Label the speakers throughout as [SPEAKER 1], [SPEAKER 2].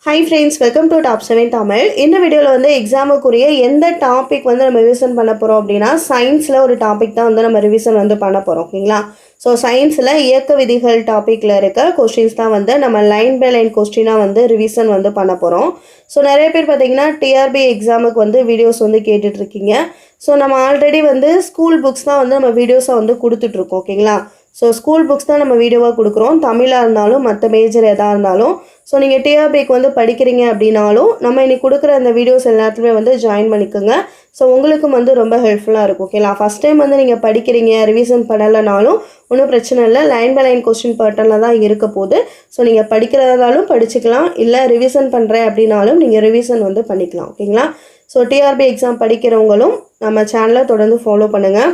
[SPEAKER 1] Hi friends, welcome to Top 7 Tamil. இந்த வீடியோவில் வந்து எக்ஸாமுக்குரிய எந்த டாபிக் வந்து நம்ம ரிவிஷன் பண்ண போகிறோம் அப்படின்னா சயின்ஸில் ஒரு டாபிக் தான் வந்து நம்ம ரிவிஷன் வந்து பண்ண போகிறோம் ஓகேங்களா. ஸோ சயின்ஸில் இயக்க விதிகள் டாப்பிக்கில் இருக்க கொஸ்டின்ஸ் தான் வந்து நம்ம லைன் பை லைன் கொஸ்டினாக வந்து ரிவிஷன் வந்து பண்ண போகிறோம். ஸோ நிறைய பேர் பார்த்தீங்கன்னா டிஆர்பி எக்ஸாமுக்கு வந்து வீடியோஸ் வந்து கேட்டுட்ருக்கீங்க. ஸோ நம்ம ஆல்ரெடி வந்து ஸ்கூல் புக்ஸ் தான் வந்து நம்ம வீடியோஸை வந்து கொடுத்துட்ருக்கோம் ஓகேங்களா. ஸோ ஸ்கூல் புக்ஸ் தான் நம்ம வீடியோவாக கொடுக்குறோம், தமிழாக இருந்தாலும் மற்ற மேஜர் எதாக இருந்தாலும். ஸோ நீங்கள் டிஆர்பிக்கு வந்து படிக்கிறீங்க அப்படின்னாலும் நம்ம இன்றைக்கி கொடுக்குற அந்த வீடியோஸ் எல்லாத்துலேயுமே வந்து ஜாயின் பண்ணிக்கோங்க. ஸோ உங்களுக்கும் வந்து ரொம்ப ஹெல்ப்ஃபுல்லாக இருக்கும் ஓகேங்களா. ஃபஸ்ட் டைம் வந்து நீங்கள் படிக்கிறீங்க, ரிவிஷன் பண்ணலைனாலும் ஒன்றும் பிரச்சனை இல்லை, லைன் பை லைன் கொஸ்டின் பேட்டர்னில் தான் இருக்க போகுது. ஸோ நீங்கள் படிக்கிறதாலும் படிச்சுக்கலாம், இல்லை ரிவிஷன் பண்ணுறேன் அப்படின்னாலும் நீங்கள் ரிவிஷன் வந்து பண்ணிக்கலாம் ஓகேங்களா. ஸோ டிஆர்பி எக்ஸாம் படிக்கிறவங்களும் நம்ம சேனலை தொடர்ந்து ஃபாலோ பண்ணுங்கள்.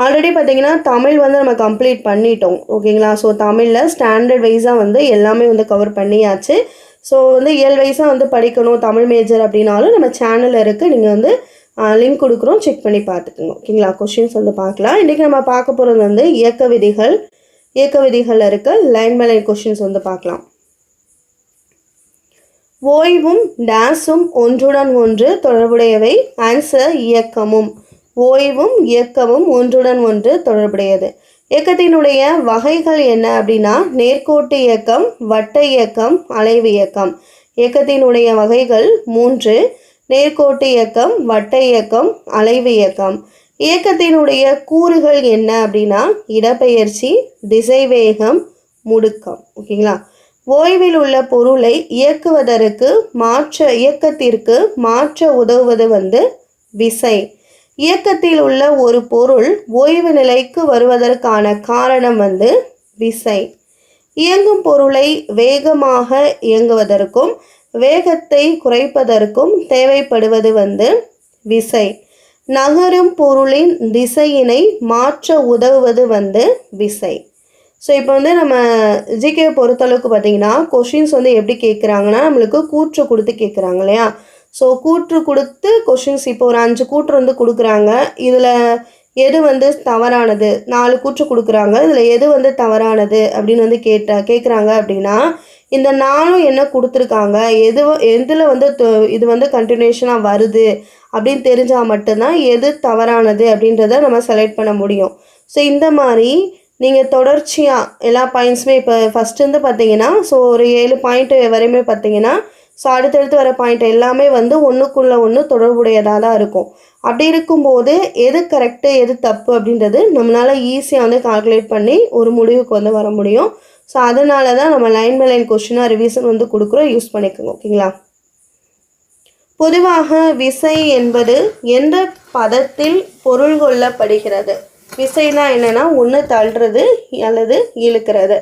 [SPEAKER 1] ஆல்ரெடி பார்த்தீங்கன்னா தமிழ் வந்து நம்ம கம்ப்ளீட் பண்ணிட்டோம் ஓகேங்களா. ஸோ தமிழில் ஸ்டாண்டர்ட் வைஸாக வந்து எல்லாமே வந்து கவர் பண்ணியாச்சு. ஸோ வந்து இயல் வைஸாக வந்து படிக்கணும் தமிழ் மேஜர் அப்படின்னாலும் நம்ம சேனலில் இருக்குது, நீங்கள் வந்து லிங்க் கொடுக்குறோம், செக் பண்ணி பார்த்துக்குங்க ஓகேங்களா. கொஷின்ஸ் வந்து பார்க்கலாம். இன்றைக்கி நம்ம பார்க்க போகிறது வந்து இயக்க விதிகளில் இருக்க லைன் பை லைன் கொஷின்ஸ் வந்து பார்க்கலாம். ஓய்வும் டேஸும் ஒன்றுடன் ஒன்று தொடர்புடையவை. ஆன்சர் இயக்கமும். ஓய்வும் இயக்கமும் ஒன்றுடன் ஒன்று தொடர்புடையது. இயக்கத்தினுடைய வகைகள் என்ன அப்படின்னா நேர்கோட்டு இயக்கம், வட்ட இயக்கம், அலைவு இயக்கம். இயக்கத்தினுடைய வகைகள் 3: நேர்கோட்டு இயக்கம், வட்ட இயக்கம், அலைவு இயக்கம். இயக்கத்தினுடைய கூறுகள் என்ன அப்படின்னா இடப்பெயர்ச்சி, திசைவேகம், முடுக்கம் ஓகேங்களா. ஓய்வில் உள்ள பொருளை இயக்கத்திற்கு மாற்ற உதவுவது வந்து விசை. இயக்கத்தில் உள்ள ஒரு பொருள் ஓய்வு நிலைக்கு வருவதற்கான காரணம் வந்து விசை. இயங்கும் பொருளை வேகமாக இயங்குவதற்கும் வேகத்தை குறைப்பதற்கும் தேவைப்படுவது வந்து விசை. நகரும் பொருளின் திசையினை மாற்ற உதவுவது வந்து விசை. ஸோ இப்போ வந்து நம்ம ஜிகே பொறுத்தளவுக்கு பார்த்தீங்கன்னா கொஷின்ஸ் வந்து எப்படி கேட்குறாங்கன்னா நம்மளுக்கு கூற்று கொடுத்து கேட்குறாங்க இல்லையா. ஸோ கூற்று கொடுத்து கொஷின்ஸ் இப்போ ஒரு 5 கூற்று வந்து கொடுக்குறாங்க. இதில் எது வந்து தவறானது, 4 கூற்று கொடுக்குறாங்க, இதில் எது வந்து தவறானது அப்படின்னு வந்து கேட்குறாங்க அப்படின்னா இந்த 4 என்ன கொடுத்துருக்காங்க, எதில் வந்து இது வந்து கண்டினியூஷனாக வருது அப்படின்னு தெரிஞ்சால் மட்டும்தான் எது தவறானது அப்படின்றத நம்ம செலக்ட் பண்ண முடியும். ஸோ இந்த மாதிரி நீங்கள் தொடர்ச்சியாக எல்லா பாயிண்ட்ஸுமே இப்போ ஃபஸ்ட்டு பார்த்தீங்கன்னா ஸோ ஒரு 7 பாயிண்ட் வரையுமே பார்த்தீங்கன்னா ஸோ அடுத்தடுத்து வர பாயிண்ட் எல்லாமே வந்து ஒன்றுக்குள்ளே ஒன்று தொடர்புடையதாக தான் இருக்கும். அப்படி இருக்கும்போது எது கரெக்டு எது தப்பு அப்படின்றது நம்மளால் ஈஸியாக வந்து கால்குலேட் பண்ணி ஒரு முடிவுக்கு வந்து வர முடியும். ஸோ அதனால தான் நம்ம லைன் பை லைன் கொஸ்டினாக ரிவிஷன் வந்து கொடுக்குறோம், யூஸ் பண்ணிக்கோங்க ஓகேங்களா. பொதுவாக விசை என்பது எந்த பதத்தில் பொருள் கொள்ளப்படுகிறது. விசைனா என்னென்னா ஒன்று தள்ளுறது அல்லது இழுக்கிறது.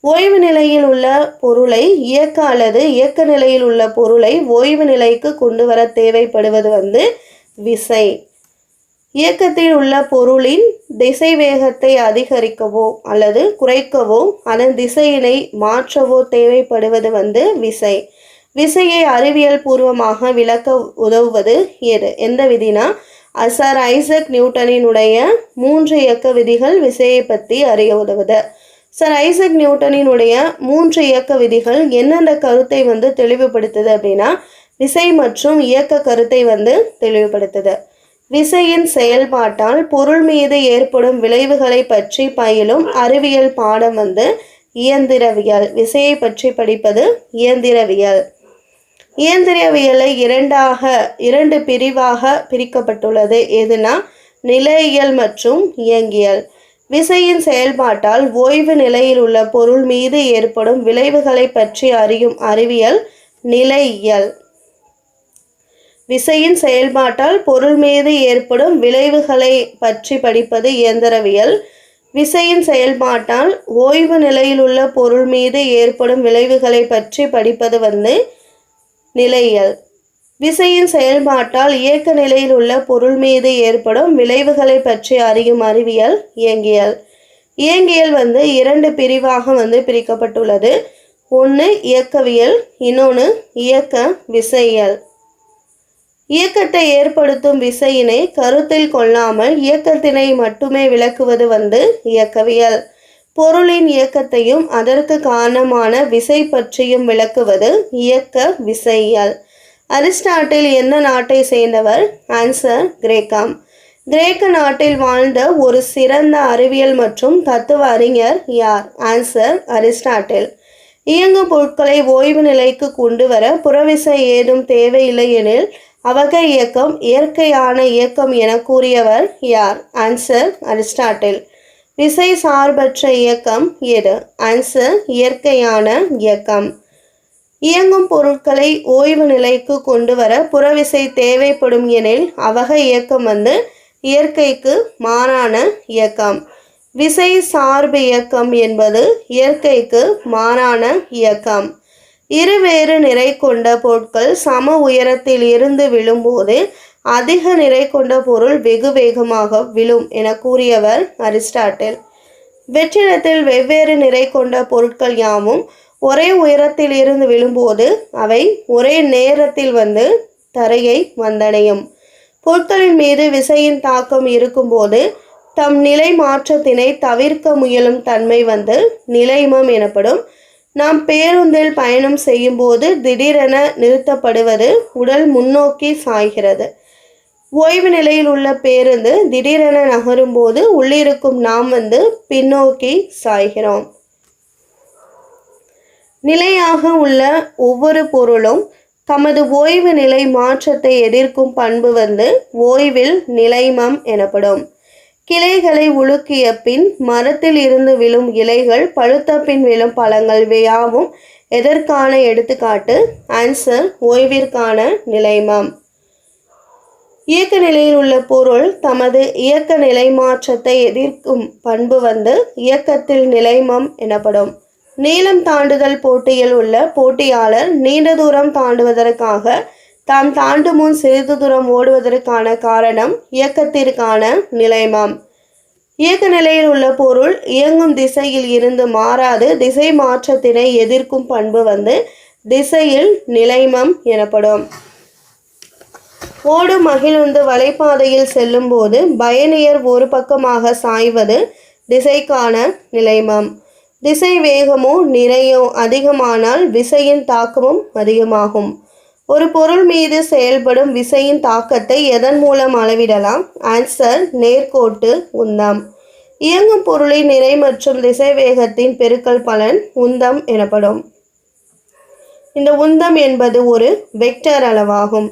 [SPEAKER 1] ஓய்வு நிலையில் உள்ள பொருளை இயக்க நிலையில் உள்ள பொருளை ஓய்வு நிலைக்கு கொண்டு வர தேவைப்படுவது வந்து விசை. இயக்கத்தில் உள்ள பொருளின் திசை வேகத்தை அதிகரிக்கவோ அல்லது குறைக்கவோ அதன் திசையினை மாற்றவோ தேவைப்படுவது வந்து விசை. விசையை அறிவியல் பூர்வமாக விளக்க உதவுவது எந்த விதினா சர் ஐசக் நியூட்டனினுடைய 3 இயக்க விதிகள் விசையை பற்றி அறிய உதவுது. சர் ஐசக் நியூட்டனினுடைய 3 இயக்க விதிகள் எந்தெந்த கருத்தை வந்து தெளிவுபடுத்துது அப்படின்னா விசை மற்றும் இயக்க கருத்தை வந்து தெளிவுபடுத்துது. விசையின் செயல்பாட்டால் பொருள் மீது ஏற்படும் விளைவுகளை பற்றி பயிலும் அறிவியல் பாடம் வந்து இயந்திரவியல். விசையை பற்றி படிப்பது இயந்திரவியல். இயந்திரவியலை 2 பிரிவாக பிரிக்கப்பட்டுள்ளது. எதுனா நிலையியல் மற்றும் இயங்கியல். விசையின் செயல்பாட்டால் ஓய்வு நிலையில் உள்ள பொருள் மீது ஏற்படும் விளைவுகளை பற்றி அறியும் அறிவியல் நிலையியல். விசையின் செயல்பாட்டால் பொருள் மீது ஏற்படும் விளைவுகளை பற்றி படிப்பது இயந்திரவியல். விசையின் செயல்பாட்டால் ஓய்வு நிலையில் உள்ள பொருள் மீது ஏற்படும் விளைவுகளை பற்றி படிப்பது வந்து நிலையியல். விசையின் செயல்பாட்டால் இயக்க நிலையில் உள்ள பொருள் மீது ஏற்படும் விளைவுகளை பற்றி அறியும் அறிவியல் இயங்கியல். இயங்கியல் வந்து 2 பிரிவாக வந்து பிரிக்கப்பட்டுள்ளது. ஒன்று இயக்கவியல், இன்னொன்று இயக்க விசையியல். இயக்கத்தை ஏற்படுத்தும் விசையினை கருத்தில் கொள்ளாமல் இயக்கத்தினை மட்டுமே விளக்குவது வந்து இயக்கவியல். பொருளின் இயக்கத்தையும் அதற்கு காரணமான விசை பற்றியும் விளக்குவது இயக்க விசையியல். அரிஸ்டாட்டில் எந்த நாட்டை சேர்ந்தவர்? ஆன்சர் கிரேக்கம். கிரேக்க நாட்டில் வாழ்ந்த ஒரு சிறந்த அறிவியல் மற்றும் தத்துவ அறிஞர் யார்? Answer Aristotle. இயங்கும் பொருட்களை ஓய்வு நிலைக்கு கொண்டு வர புறவிசை ஏதும் தேவையில்லை எனில் அவ்வகை இயக்கம் இயற்கையான இயக்கம் என கூறியவர் யார்? Answer Aristotle. விசை சார்பற்ற இயக்கம் எது? ஆன்சர் இயற்கையான இயக்கம். இயங்கும் பொருட்களை ஓய்வு நிலைக்கு கொண்டு வர புறவிசை தேவைப்படும் எனில் அவ்வகை இயக்கம் இயற்கைக்கு மாறான இயக்கம். விசை சார்பு இயக்கம் என்பது இயற்கைக்கு மாறான இயக்கம். இருவேறு நிறை கொண்ட பொருட்கள் சம உயரத்தில் இருந்து விழும்போது அதிக நிறை கொண்ட பொருள் வெகு வேகமாக விழும் என கூறியவர் அரிஸ்டாட்டில். வெற்றிடத்தில் வெவ்வேறு நிறை கொண்ட பொருட்கள் யாவும் ஒரே உயரத்தில் இருந்து விழும்போது அவை ஒரே நேரத்தில் தரையை வந்தடையும். பொருட்களின் மீது விசையின் தாக்கம் இருக்கும்போது தம் நிலை மாற்றத்தினை தவிர்க்க முயலும் தன்மை நிலைமம் எனப்படும். நாம் பேருந்தில் பயணம் செய்யும் போது திடீரென நிறுத்தப்படுவது உடல் முன்னோக்கி சாய்கிறது. ஓய்வு நிலையில் உள்ள பேருந்து திடீரென நகரும் போது உள்ளிருக்கும் நாம் பின்னோக்கி சாய்கிறோம். நிலையாக உள்ள ஒவ்வொரு பொருளும் தமது ஓய்வு நிலை மாற்றத்தை எதிர்க்கும் பண்பு ஓய்வில் நிலைமம் எனப்படும். கிளைகளை உலுக்கிய பின் மரத்தில் இருந்து விழும் இலைகள், பழுத்த பின் விழும் பழங்கள் யாவும் எதற்கான எடுத்துக்காட்டு? ஆன்சர் ஓய்விற்கான நிலைமம். இயக்க நிலையில் உள்ள பொருள் தமது இயக்க நிலை மாற்றத்தை எதிர்க்கும் பண்பு இயக்கத்தில் நிலைமம் எனப்படும். நீளம் தாண்டுதல் போட்டியில் உள்ள போட்டியாளர் நீண்ட தூரம் தாண்டுவதற்காக தாம் தாண்டும் முன் சிறிது தூரம் ஓடுவதற்கான காரணம் இயக்கத்திற்கான நிலைமம். இயக்க நிலையில் உள்ள பொருள் இயங்கும் திசையில் இருந்து மாறாது திசை மாற்றத்தினை எதிர்க்கும் பண்பு திசையில் நிலைமம் எனப்படும். ஓடும் மகிழுந்து வலைப்பாதையில் செல்லும் போது பயணியர் ஒரு பக்கமாக சாய்வது திசைக்கான நிலைமம். திசை வேகமோ நிறையோ அதிகமானால் விசையின் தாக்கமும் அதிகமாகும். ஒரு பொருள் மீது செயல்படும் விசையின் தாக்கத்தை எதன் மூலம் அளவிடலாம்? ஆன்சர் நேர்கோட்டு உந்தம். இயங்கும் பொருளின் நிறை மற்றும் திசை வேகத்தின் பெருக்கல் பலன் உந்தம் எனப்படும். இந்த உந்தம் என்பது ஒரு வெக்டர் அளவாகும்.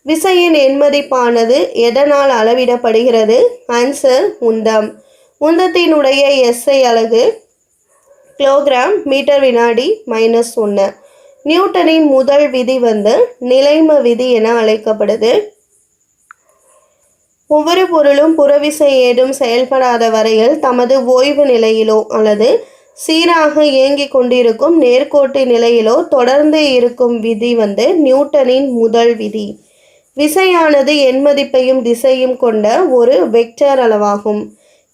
[SPEAKER 1] விசையின் எண்மதிப்பானது எதனால் அளவிடப்படுகிறது? ஆன்சர் உந்தம். உந்தத்தினுடைய SI அலகு கிலோகிராம் மீட்டர் வினாடி -1. நியூட்டனின் முதல் விதி நிலைம விதி என அழைக்கப்படுது. ஒவ்வொரு பொருளும் புறவிசை ஏதும் செயல்படாத வரையில் தமது ஓய்வு நிலையிலோ அல்லது சீராக இயங்கிக் கொண்டிருக்கும் நேர்கோட்டு நிலையிலோ தொடர்ந்து இருக்கும் விதி நியூட்டனின் முதல் விதி. விசையானது எண்மதிப்பையும் திசையும் கொண்ட ஒரு வெக்டர் அளவாகும்.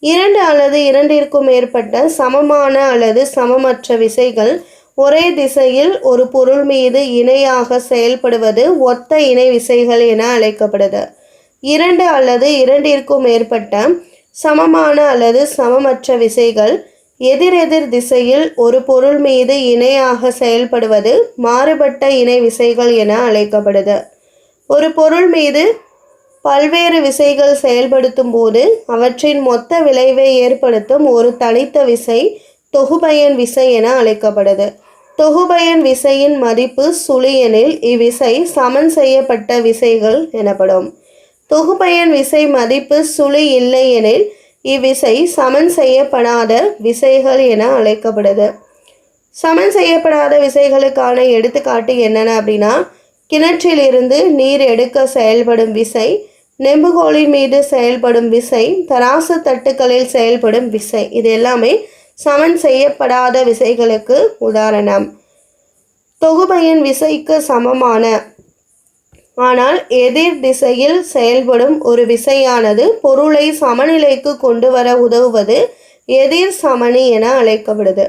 [SPEAKER 1] இரண்டு அல்லது இரண்டிற்கும் மேற்பட்ட சமமான அல்லது சமமற்ற விசைகள் ஒரே திசையில் ஒரு பொருள் மீது இணையாக செயல்படுவது ஒத்த இணை விசைகள் என அழைக்கப்படுது. இரண்டு அல்லது இரண்டிற்கும் மேற்பட்ட சமமான அல்லது சமமற்ற விசைகள் எதிரெதிர் திசையில் ஒரு பொருள் மீது இணையாக செயல்படுவது மாறுபட்ட இணை விசைகள் என அழைக்கப்படுது. ஒரு பொருள் மீது பல்வேறு விசைகள் செயல்படுத்தும் போது அவற்றின் மொத்த விளைவை ஏற்படுத்தும் ஒரு தனித்த விசை தொகுபயன் விசை என அழைக்கப்படுது. தொகுபயன் விசையின் மதிப்பு சுழி எனில் இவ்விசை சமன் செய்யப்பட்ட விசைகள் எனப்படும். தொகுபயன் விசை மதிப்பு சுழி இல்லை எனில் இவ்விசை சமன் செய்யப்படாத விசைகள் என அழைக்கப்படுது. சமன் செய்யப்படாத விசைகளுக்கான எடுத்துக்காட்டு என்னென்ன அப்படின்னா, கிணற்றிலிருந்து நீர் எடுக்க செயல்படும் விசை, நெம்புகோலின் மீது செயல்படும் விசை, தராசு தட்டுக்களில் செயல்படும் விசை, இது எல்லாமே சமன் செய்யப்படாத விசைகளுக்கு உதாரணம். தொகுபயன் விசைக்கு சமமான ஆனால் எதிர் திசையில் செயல்படும் ஒரு விசையானது பொருளை சமநிலைக்கு கொண்டு வர உதவுவது எதிர் சமனி என அழைக்கப்படுது.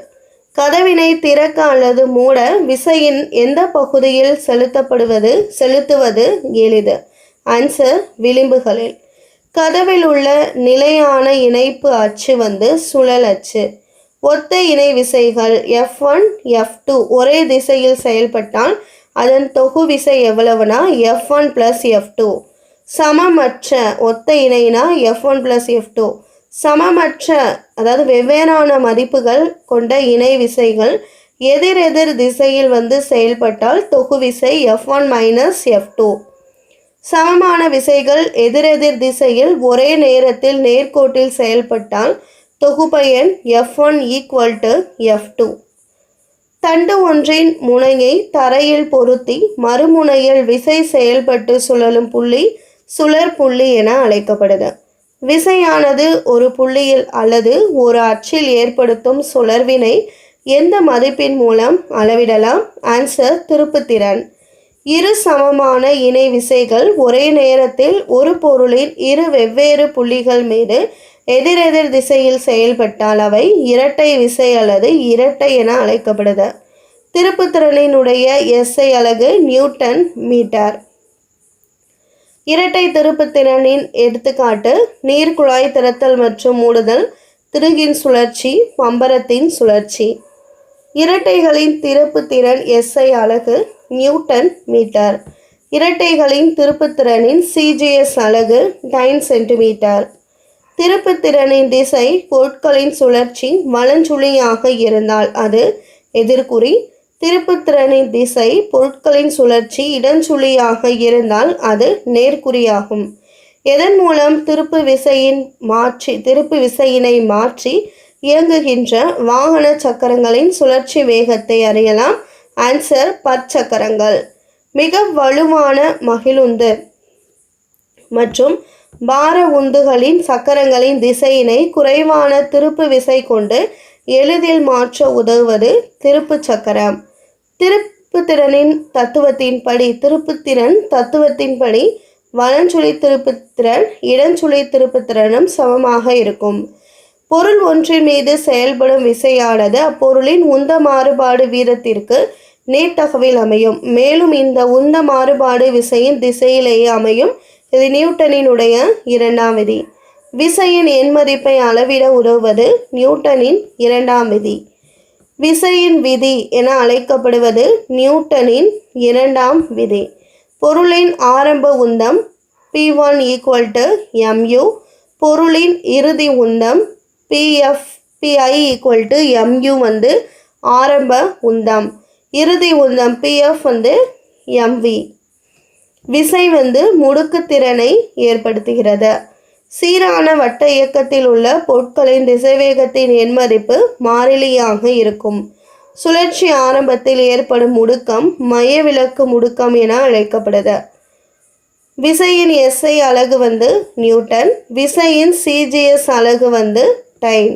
[SPEAKER 1] கதவினை திறக்க அல்லது மூட விசையின் எந்த பகுதியில் செலுத்துவது எளிது? ஆன்சர் விளிம்புகளில். கதவில் உள்ள நிலையான இணைப்பு அச்சு சுழல் அச்சு. ஒத்த இணை விசைகள் F1 F2 ஒரே திசையில் செயல்பட்டால் அதன் தொகு விசை எவ்வளவுனா F1 + F2. சமமற்ற ஒத்த இணைனா F1 + F2. சமமற்ற அதாவது வெவ்வேறான மதிப்புகள் கொண்ட இணை விசைகள் எதிரெதிர் திசையில் செயல்பட்டால் தொகு விசை F1 - F2. சமமான விசைகள் எதிரெதிர் திசையில் ஒரே நேரத்தில் நேர்கோட்டில் செயல்பட்டால் தொகுபயன் F1 = F2. தண்டு ஒன்றின் முனையை தரையில் பொருத்தி மறுமுனையில் விசை செயல்பட்டு சுழலும் புள்ளி சுழற் புள்ளி என அழைக்கப்படுது. விசையானது ஒரு புள்ளியில் அல்லது ஒரு அச்சில் ஏற்படுத்தும் சுழற்வினை எந்த மதிப்பின் மூலம் அளவிடலாம்? ஆன்சர் திருப்புத்திறன். இரு சமமான இணை விசைகள் ஒரே நேரத்தில் ஒரு பொருளின் இரு வெவ்வேறு புள்ளிகள் மீது எதிரெதிர் திசையில் செயல்பட்டால் அவை இரட்டை விசை அல்லது இரட்டை என அழைக்கப்படுது. திருப்புத்திறனினுடைய SI அலகு நியூட்டன் மீட்டர். இரட்டை திருப்புத்திறனின் எடுத்துக்காட்டு நீர்க்குழாய் திறத்தல் மற்றும் மூடுதல், திருகின் சுழற்சி, பம்பரத்தின் சுழற்சி. இரட்டைகளின் திருப்புத்திறன் SI அலகு நியூட்டன் மீட்டர். இரட்டைகளின் திருப்புத்திறனின் CGS அலகு டைன் சென்டிமீட்டர். திருப்புத்திறனின் திசை பொருட்களின் சுழற்சி வலஞ்சுழியாக இருந்தால் அது எதிர்குறி. திருப்புத்திறனின் திசை பொருட்களின் சுழற்சி இடஞ்சுழியாக இருந்தால் அது நேர்குறியாகும். எதன் மூலம் திருப்பு விசையினை மாற்றி இயங்குகின்ற வாகன சக்கரங்களின் சுழற்சி வேகத்தை அறியலாம்? ஆன்சர் பற்சக்கரங்கள். மிக வலுவான மகிழுந்து மற்றும் பார உந்துகளின் சக்கரங்களின் திசையினை குறைவான திருப்பு விசை கொண்டு எளிதில் மாற்ற உதவுவது திருப்பு சக்கரம். திருப்புத்திறன் தத்துவத்தின்படி வலஞ்சுழி திருப்புத்திறன் இடஞ்சுழி திருப்புத்திறனும் சமமாக இருக்கும். பொருள் ஒன்றின் மீது செயல்படும் விசையானது அப்பொருளின் உந்த மாறுபாடு வீதத்திற்கு நேர்த்தகவில் அமையும். மேலும் இந்த உந்த மாறுபாடு விசையின் திசையிலேயே அமையும். இது நியூட்டனினுடைய இரண்டாம் விதி. விசையின் எண்மதிப்பை அளவிட உதவுவது நியூட்டனின் இரண்டாம் விதி. விசையின் விதி என அழைக்கப்படுவது நியூட்டனின் இரண்டாம் விதி. பொருளின் ஆரம்ப உந்தம் P1 = mu. பொருளின் இறுதி உந்தம் Pi = mu ஆரம்ப உந்தம். இறுதி உந்தம் Pf mv. விசை முடுக்கு திறனை ஏற்படுத்துகிறது. சீரான வட்ட இயக்கத்தில் உள்ள பொருட்களின் திசைவேகத்தின் எண்மதிப்பு மாறிலியாக இருக்கும். சுழற்சி ஆரம்பத்தில் ஏற்படும் முடுக்கம் மையவிலக்கு முடுக்கம் என அழைக்கப்படுது. விசையின் SI அலகு நியூட்டன். விசையின் CGS அலகு டைன்.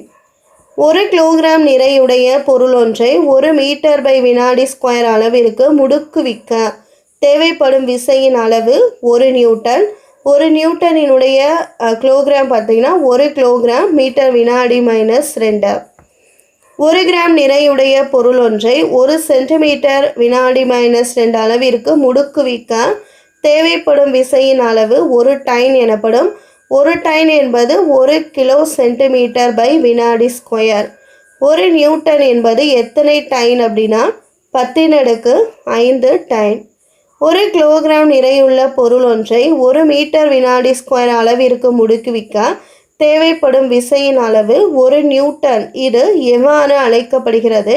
[SPEAKER 1] 1 கிலோகிராம் நிறையுடைய பொருள் ஒன்றை 1 மீட்டர்/வினாடி² அளவிற்கு முடுக்குவிக்க தேவைப்படும் விசையின் அளவு 1 நியூட்டன். 1 நியூட்டனினுடைய கிலோகிராம் பார்த்தீங்கன்னா 1 கிலோகிராம் மீட்டர்/வினாடி - 2. 1 கிராம் நிறையுடைய பொருள் ஒன்றை 1 சென்டிமீட்டர்/வினாடி - 2 அளவிற்கு முடுக்குவிக்க தேவைப்படும் விசையின் அளவு 1 டைன் எனப்படும். 1 டைன் என்பது 1 கிலோ சென்டிமீட்டர்/வினாடி². 1 நியூட்டன் என்பது எத்தனை டைன் அப்படின்னா 10⁵ டைன். 1 கிலோகிராம் நிறையுள்ள பொருள் ஒன்றை 1 மீட்டர்/வினாடி² அளவிற்கு முடுக்குவிக்க தேவைப்படும் விசையின் அளவு 1 நியூட்டன். இது எவ்வாறு அழைக்கப்படுகிறது?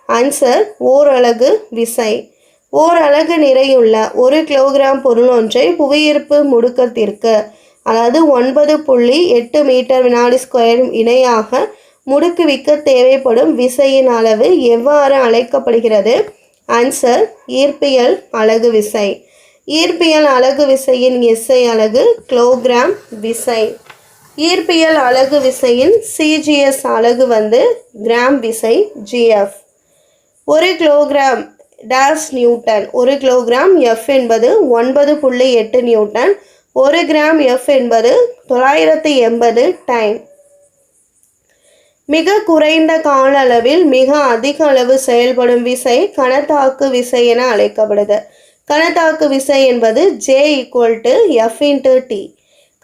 [SPEAKER 1] ஆன்சர் ஓரலகு விசை. ஓரலகு நிறையுள்ள 1 கிலோகிராம் பொருள் ஒன்றை புவியீர்ப்பு முடுக்கத்திற்கு அதாவது 9.8 மீட்டர்/வினாடி² இணையாக முடுக்குவிக்க தேவைப்படும் விசையின் அளவு எவ்வாறு அழைக்கப்படுகிறது? ஆன்சர் ஈர்ப்பியல் அலகு விசை. ஈர்ப்பியல் அலகு விசையின் SI அலகு கிலோகிராம் விசை. ஈர்ப்பியல் அலகு விசையின் CGS அலகு கிராம் விசை GF. 1 kilogram dash Newton. 1 kilogram F என்பது 9.8 நியூட்டன். 1 கிராம் F என்பது 980 டைன். மிக குறைந்த கால அளவில் மிக அதிக அளவு செயல்படும் விசை கணத்தாக்கு விசை என அழைக்கப்படுது. கணத்தாக்கு விசை என்பது J = F × T.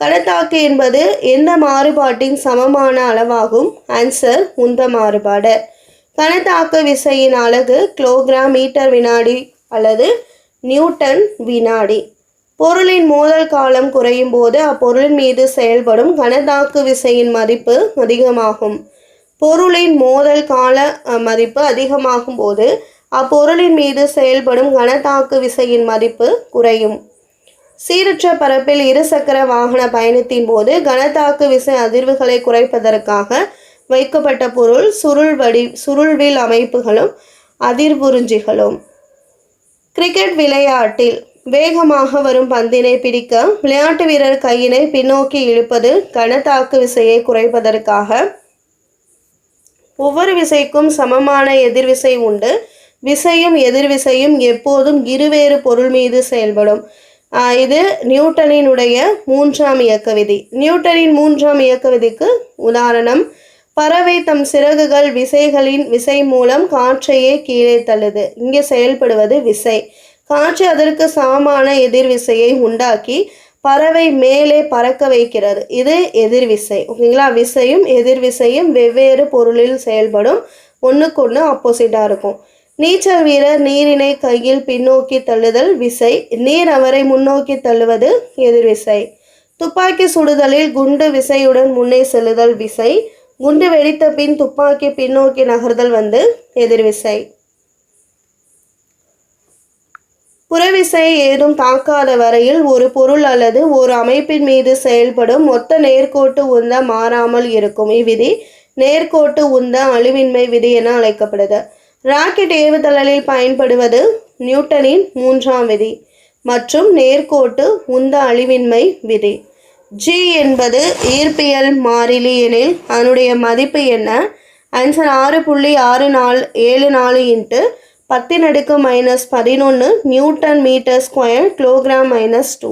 [SPEAKER 1] கணத்தாக்கு என்பது எந்த மாறுபாட்டின் சமமான அளவாகும்? ஆன்சர் உந்த மாறுபாடு. கணத்தாக்கு விசையின் அலகு கிலோகிராம் மீட்டர் வினாடி அல்லது நியூட்டன் வினாடி. பொருளின் மோதல் காலம் குறையும் போது அப்பொருளின் மீது செயல்படும் கணத்தாக்கு விசையின் மதிப்பு அதிகமாகும். பொருளின் மோதல் கால மதிப்பு அதிகமாகும் போது அப்பொருளின் மீது செயல்படும் கணத்தாக்கு விசையின் மதிப்பு குறையும். சீரற்ற பரப்பில் இருசக்கர வாகன பயணத்தின் போது கணத்தாக்கு விசை அதிர்வுகளை குறைப்பதற்காக வைக்கப்பட்ட பொருள் சுருள்வில் அமைப்புகளும் அதிர்வுறிஞ்சிகளும். கிரிக்கெட் விளையாட்டில் வேகமாக வரும் பந்தினை பிடிக்க விளையாட்டு வீரர் கையினை பின்னோக்கி இழுப்பது கணத்தாக்கு விசையை குறைப்பதற்காக. ஒவ்வொரு விசைக்கும் சமமான எதிர்விசை உண்டு. விசையும் எதிர்விசையும் எப்போதும் இருவேறு பொருள் மீது செயல்படும். இது நியூட்டனினுடைய மூன்றாம் இயக்க விதி. நியூட்டனின் மூன்றாம் இயக்க விதிக்கு உதாரணம், பறவை தம் சிறகுகள் விசைகளின் விசை மூலம் காற்றையே கீழே தள்ளுது. இங்கே செயல்படுவது விசை. காற்று அதற்கு சமமான எதிர்விசையை உண்டாக்கி பறவை மேலே பறக்க வைக்கிறது. இது எதிர்விசை. ஓகேங்களா? விசையும் எதிர்விசையும் வெவ்வேறு பொருளில் செயல்படும். ஒன்றுக்கு ஒன்று ஆப்போசிட்டாக இருக்கும். நீச்சல் வீரர் நீரினை கையில் பின்னோக்கி தள்ளுதல் விசை. நீர் அவரை முன்னோக்கி தள்ளுவது எதிர்விசை. துப்பாக்கி சுடுதலில் குண்டு விசையுடன் முன்னே செல்லுதல் விசை. குண்டு வெடித்த பின் துப்பாக்கி பின்னோக்கி நகர்தல் எதிர்விசை. புறவிசை ஏதும் தாக்காத வரையில் ஒரு பொருள் அல்லது ஒரு அமைப்பின் மீது செயல்படும் மொத்த நேர்கோட்டு உந்த மாறாமல் இருக்கும். இவ்விதி நேர்கோட்டு உந்த அழிவின்மை விதி என அழைக்கப்படுது. ராக்கெட் ஏவுதலில் பயன்படுவது நியூட்டனின் மூன்றாம் விதி மற்றும் நேர்கோட்டு உந்த அழிவின்மை விதி. G என்பது ஈர்ப்பியல் மாறிலி எனில் அதனுடைய மதிப்பு என்ன? Answer 6.6474 × 10⁻⁻11 newton metre square kilogram -2.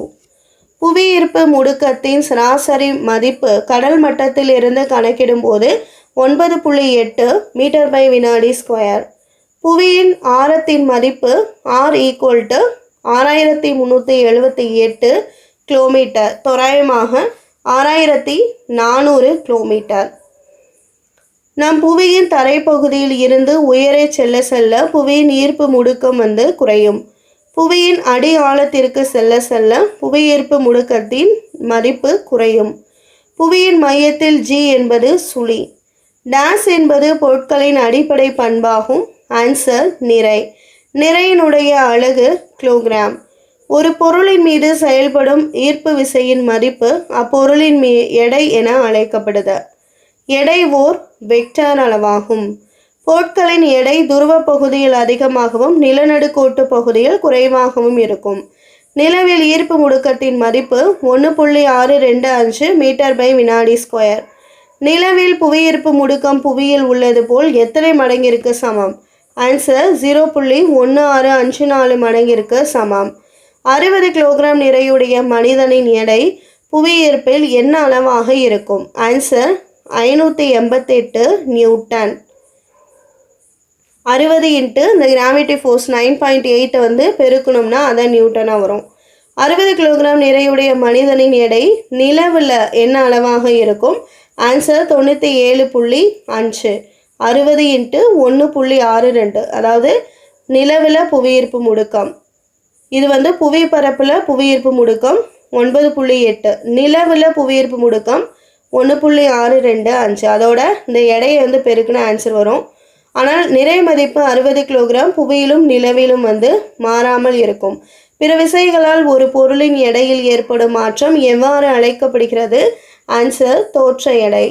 [SPEAKER 1] புவியீர்ப்பு முடுக்கத்தின் சராசரி மதிப்பு கடல் மட்டத்தில் இருந்து கணக்கிடும் போது 9.8 மீட்டர் பை வினாடி ஸ்கொயர். புவியின் ஆரத்தின் மதிப்பு R = 6378 கிலோமீட்டர், தோராயமாக 6400 கிலோமீட்டர். நம் புவியின் தரைப்பகுதியில் இருந்து உயரே செல்ல செல்ல புவியின் ஈர்ப்பு முடுக்கம் குறையும். புவியின் அடி ஆழத்திற்கு செல்ல செல்ல புவியீர்ப்பு முடுக்கத்தின் மதிப்பு குறையும். புவியின் மையத்தில் G என்பது சுழி. டேஸ் என்பது பொருட்களின் அடிப்படை பண்பாகும். ஆன்சர் நிறை. நிறையினுடைய அலகு கிலோகிராம். ஒரு பொருளின் மீது செயல்படும் ஈர்ப்பு விசையின் மதிப்பு அப்பொருளின் எடை என அழைக்கப்படுது. எடை ஓர் வெக்டார் அளவாகும். பொருட்களின் எடை துருவ பகுதியில் அதிகமாகவும் நிலநடுக்கோட்டு பகுதியில் குறைவாகவும் இருக்கும். நிலவில் ஈர்ப்பு முடுக்கத்தின் மதிப்பு 1.625 மீட்டர் பை வினாடி ஸ்கொயர். நிலவில் புவியீர்ப்பு முடுக்கம் புவியில் உள்ளது போல் எத்தனை மடங்கிற்கு சமம்? ஆன்சர் 0.1654 மடங்கிற்கு சமம். 60 கிலோகிராம் நிறையுடைய மனிதனின் எடை புவியீர்ப்பில் என்ன அளவாக இருக்கும்? Answer 588 Newton. 60 × இந்த கிராவிட்டி ஃபோர்ஸ் 9.8 பெருக்கணும்னா அதான் நியூட்டனாக வரும். 60 கிலோகிராம் நிறையுடைய மனிதனின் எடை நிலவில் என்ன அளவாக இருக்கும்? ஆன்சர் 97.5. 60 × 1.62, அதாவது நிலவில் புவியீர்ப்பு முடுக்கம். இது புவி பரப்பில் புவியீர்ப்பு முடுக்கம் 9.8, நிலவில் புவியீர்ப்பு முடுக்கம் 1.625. அதோட இந்த எடையை பெருக்கின ஆன்சர் வரும். ஆனால் நிறை மதிப்பு 60 கிலோகிராம் புவியிலும் நிலவிலும் மாறாமல் இருக்கும். பிற விசைகளால் ஒரு பொருளின் எடையில் ஏற்படும் மாற்றம் எவ்வாறு அழைக்கப்படுகிறது? ஆன்சர் தோற்ற எடை.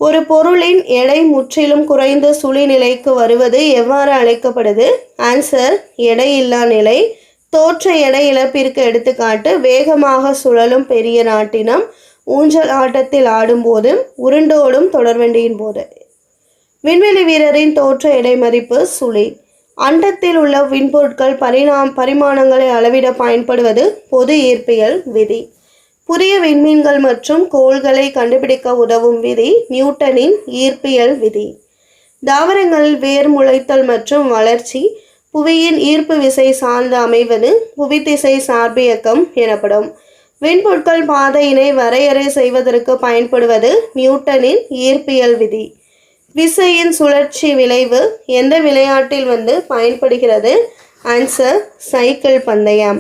[SPEAKER 1] ஒரு பொருளின் எடை முற்றிலும் குறைந்த சுழி நிலைக்கு வருவது எவ்வாறு அழைக்கப்படுது? ஆன்சர் எடையில்லா நிலை. தோற்ற எடை இழப்பிற்கு எடுத்துக்காட்டு வேகமாக சுழலும் பெரிய ராட்டினம், ஊஞ்சல் ஆட்டத்தில் ஆடும்போது, உருண்டோடும் தொடர்வண்டியின் போது. விண்வெளி வீரரின் தோற்ற எடை மதிப்பு சுழி. அண்டத்தில் உள்ள விண்பொருட்கள் பரிமாணங்களை அளவிட பயன்படுவது பொது ஈர்ப்பியல் விதி. புதிய விண்மீன்கள் மற்றும் கோள்களை கண்டுபிடிக்க உதவும் விதி நியூட்டனின் ஈர்ப்பியல் விதி. தாவரங்களில் வேர் முளைத்தல் மற்றும் வளர்ச்சி புவியின் ஈர்ப்பு விசை சார்ந்து அமைவது புவித்திசை சார்பியக்கம் எனப்படும். விண்பொருட்கள் பாதையினை வரையறை செய்வதற்கு பயன்படுவது நியூட்டனின் ஈர்ப்பியல் விதி. விசையின் சுழற்சி விளைவு எந்த விளையாட்டில் வந்து பயன்படுகிறது? ஆன்சர் சைக்கிள் பந்தயம்.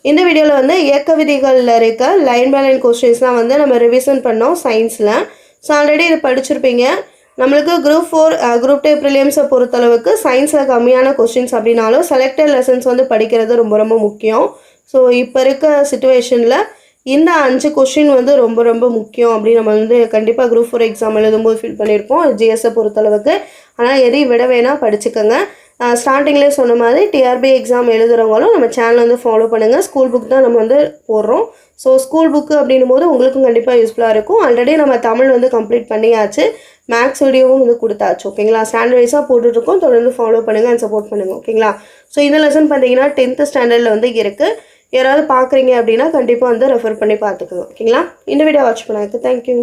[SPEAKER 1] இந்த வீடியோவில் வந்து இயக்க விதிகளில் இருக்க லைன் பை லைன் கொஸ்டின்ஸ்லாம் வந்து நம்ம ரிவிஷன் பண்ணோம் சயின்ஸில். ஸோ ஆல்ரெடி இது படிச்சிருப்பீங்க. நம்மளுக்கு குரூப் 4 குரூப் 2 ப்ரிலியம்ஸை பொறுத்தளவுக்கு சயின்ஸில் கம்மியான கொஸ்டின்ஸ் அப்படின்னாலும் செலக்டட் லெசன்ஸ் வந்து படிக்கிறது ரொம்ப ரொம்ப முக்கியம். ஸோ இப்போ இருக்க சிச்சுவேஷனில் இந்த 5 கொஸ்டின் வந்து ரொம்ப ரொம்ப முக்கியம் அப்படின்னு நம்ம வந்து கண்டிப்பாக குரூப் 4 எக்ஸாம் எழுதும்போது ஃபீல் பண்ணியிருப்போம் ஜிஎஸ்ஸை பொறுத்தளவுக்கு. ஆனால் எதையும் விட வேணால் படிச்சுக்கோங்க. ஸ்டார்டிங்லேயே சொன்ன மாதிரி டிஆர்பி எக்ஸாம் எழுதுகிறவங்களும் நம்ம சேனல் வந்து ஃபாலோ பண்ணுங்கள். ஸ்கூல் புக் தான் நம்ம வந்து போடுறோம். ஸோ ஸ்கூல் புக்கு அப்படின்னும் போது உங்களுக்கும் கண்டிப்பாக யூஸ்ஃபுல்லாக இருக்கும். ஆல்ரெடி நம்ம தமிழ் வந்து கம்ப்ளீட் பண்ணியாச்சு, மேக்ஸ் வீடியோவும் வந்து கொடுத்தாச்சு. ஓகேங்களா? ஸ்டாண்டர்ட் வைஸாக போட்டுட்ருக்கோம். தொடர்ந்து ஃபாலோ பண்ணுங்கள் அண்ட் சப்போர்ட் பண்ணுங்கள். ஓகேங்களா? ஸோ இந்த லெசன் பார்த்தீங்கன்னா 10th ஸ்டாண்டர்டில் வந்து இருக்குது. யாராவது பார்க்குறீங்க அப்படின்னா கண்டிப்பாக வந்து ரெஃபர் பண்ணி பார்த்துக்கோங்க. ஓகேங்களா? இந்த வீடியோ வாட்ச் பண்ணதுக்கு தேங்க்யூ.